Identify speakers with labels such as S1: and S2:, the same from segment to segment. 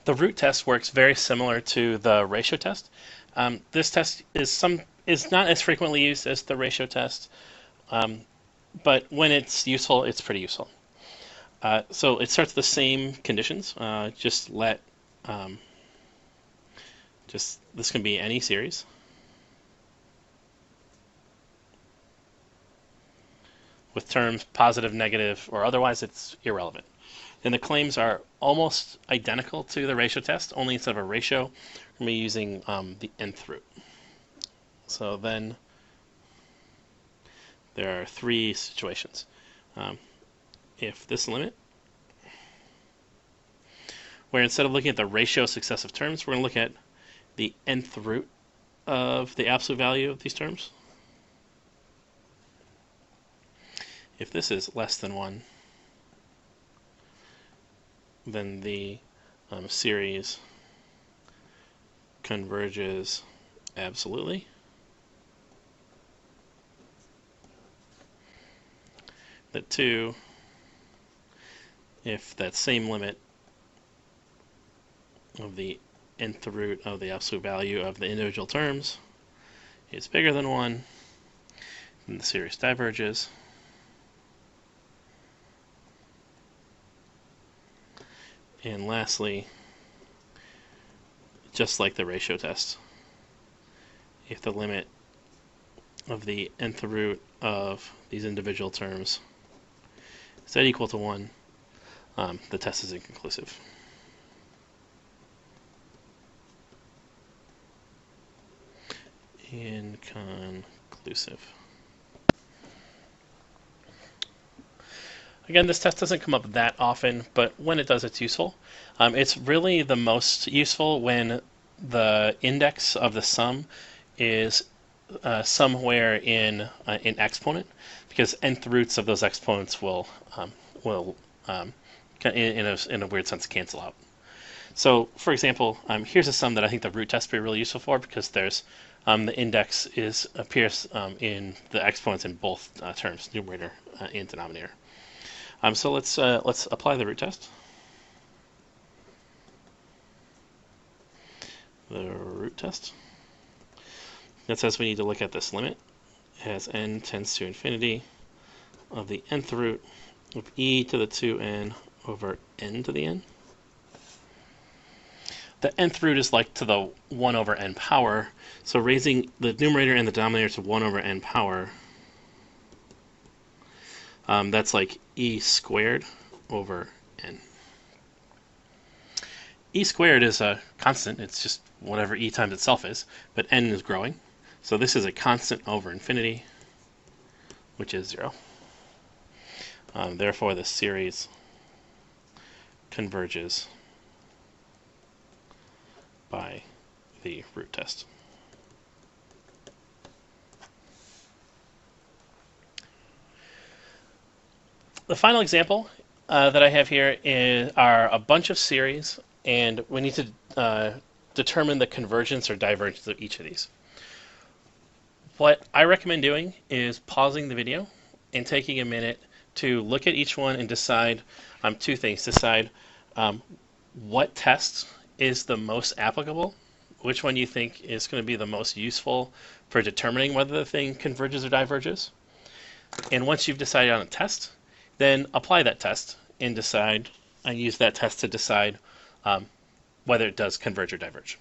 S1: The root test works very similar to the ratio test. This test is not as frequently used as the ratio test, but when it's useful, it's pretty useful. So it starts the same conditions. This can be any series. With terms positive, negative, or otherwise, it's irrelevant. And the claims are almost identical to the ratio test, only instead of a ratio, we're going to be using the nth root. So then there are three situations. If this limit, where instead of looking at the ratio of successive terms, we're going to look at the nth root of the absolute value of these terms. If this is less than 1, then the series converges absolutely. That 2, if that same limit of the nth root of the absolute value of the individual terms is bigger than 1, then the series diverges. And lastly, just like the ratio test, if the limit of the nth root of these individual terms is that equal to 1, the test is inconclusive. Inconclusive. Again, this test doesn't come up that often, but when it does, it's useful. It's really the most useful when the index of the sum is somewhere in an exponent, because nth roots of those exponents will in a weird sense cancel out. So, for example, here's a sum that I think the root test would be really useful for, because there's the index appears in the exponents in both terms, numerator and denominator. So let's apply the root test. The root test. That says we need to look at this limit as n tends to infinity of the nth root of e to the 2n over n to the n. The nth root is like to the 1 over n power, so raising the numerator and the denominator to 1 over n power, that's like e squared over n. E squared is a constant, it's just whatever e times itself is, but n is growing. So this is a constant over infinity, which is 0. Therefore, the series converges by the root test. The final example that I have here are a bunch of series, and we need to determine the convergence or divergence of each of these. What I recommend doing is pausing the video and taking a minute to look at each one and decide two things. Decide what test is the most applicable, which one you think is going to be the most useful for determining whether the thing converges or diverges. And once you've decided on a test, then apply that test and use that test to decide whether it does converge or diverge.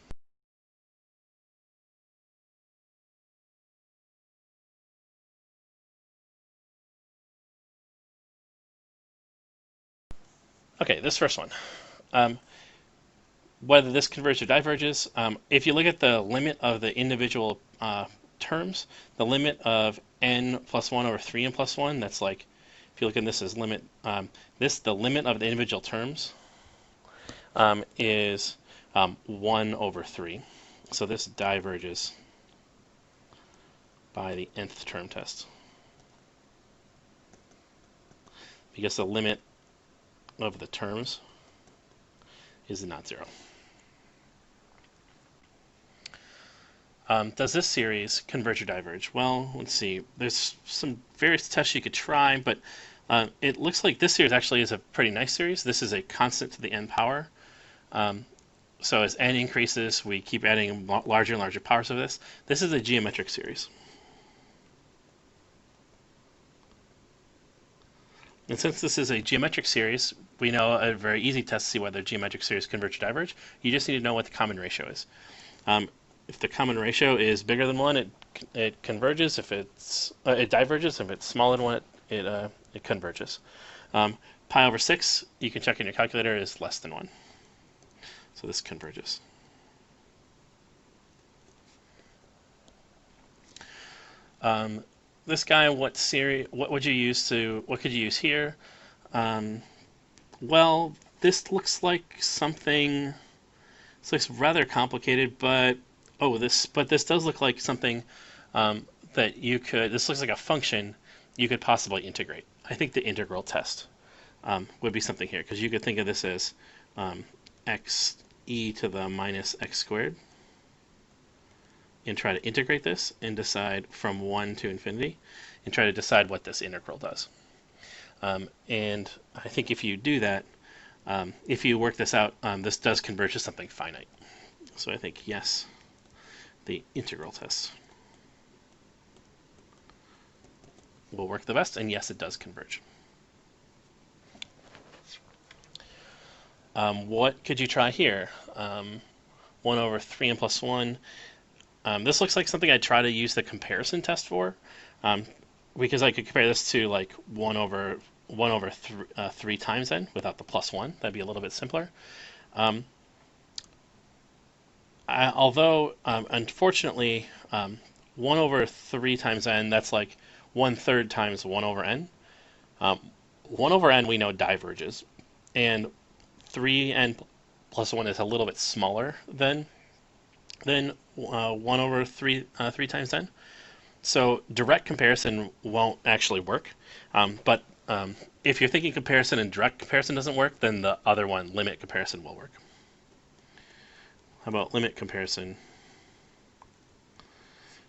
S1: Okay, this first one. Whether this converges or diverges, if you look at the limit of the individual terms, the limit of n plus 1 over 3n plus 1, that's like, if you look at this as limit, the limit of the individual terms is 1 over 3. So this diverges by the nth term test, because the limit of the terms is not 0. Does this series converge or diverge? Well, let's see. There's some various tests you could try, but it looks like this series actually is a pretty nice series. This is a constant to the n power. So as n increases, we keep adding larger and larger powers of this. This is a geometric series. And since this is a geometric series, we know a very easy test to see whether geometric series converge or diverge. You just need to know what the common ratio is. If the common ratio is bigger than 1, it converges. If it diverges. If it's smaller than 1, it converges. Pi over 6, you can check in your calculator, is less than 1. So this converges. This guy, what could you use here? Well, this looks like something. This looks rather complicated, but this does look like something that you could. This looks like a function you could possibly integrate. I think the integral test would be something here, because you could think of this as x e to the minus x squared, and try to integrate this and decide from 1 to infinity, and try to decide what this integral does. And I think if you do that, if you work this out, this does converge to something finite. So I think yes, the integral test will work the best, and yes, it does converge. What could you try here? 1 over 3n plus 1. This looks like something I'd try to use the comparison test for, because I could compare this to like 1 over 3 times n without the plus 1. That'd be a little bit simpler. Although, unfortunately, 1 over 3 times n, that's like 1/3 times 1 over n. 1 over n we know diverges, and 3n plus 1 is a little bit smaller than 1 over 3 times n. So direct comparison won't actually work. But if you're thinking comparison and direct comparison doesn't work, then the other one, limit comparison, will work. How about limit comparison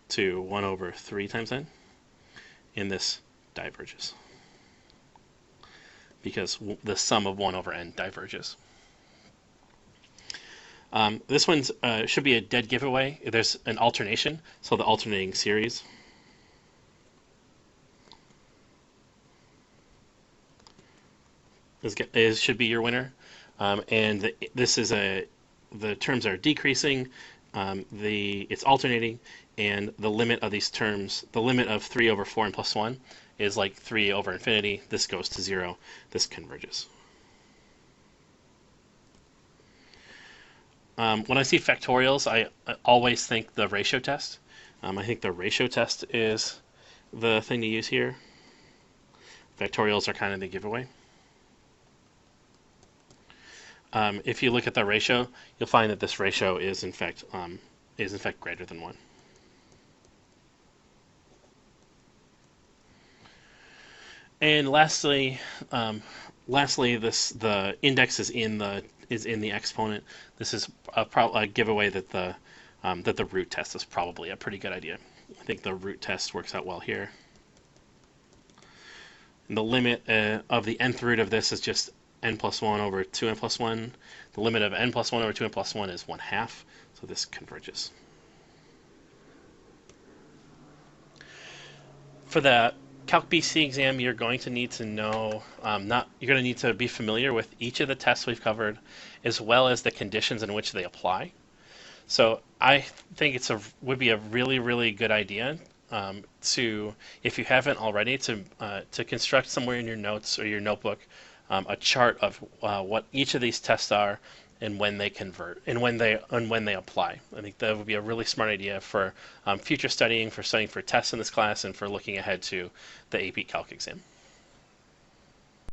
S1: to 1 over 3 times n? And this diverges, because the sum of 1 over n diverges. This one should be a dead giveaway. There's an alternation, so the alternating series. Should be your winner. And this is the terms are decreasing, it's alternating, and the limit of these terms, the limit of 3 over 4 and plus 1 is like 3 over infinity. This goes to 0. This converges. When I see factorials, I always think the ratio test. I think the ratio test is the thing to use here. Factorials are kind of the giveaway. If you look at the ratio, you'll find that this ratio is in fact greater than 1. And lastly, the index is in the exponent. This is a giveaway that the root test is probably a pretty good idea. I think the root test works out well here. And the limit of the nth root of this is just n plus 1 over 2n plus 1. The limit of n plus 1 over 2n plus 1 is 1/2, so this converges. For the Calc BC exam, you're going to need to know, you're going to need to be familiar with each of the tests we've covered, as well as the conditions in which they apply. So I think would be a really, really good idea to, if you haven't already, to construct somewhere in your notes or your notebook a chart of what each of these tests are and when they convert and when they apply. I think that would be a really smart idea for future studying for tests in this class and for looking ahead to the AP Calc exam.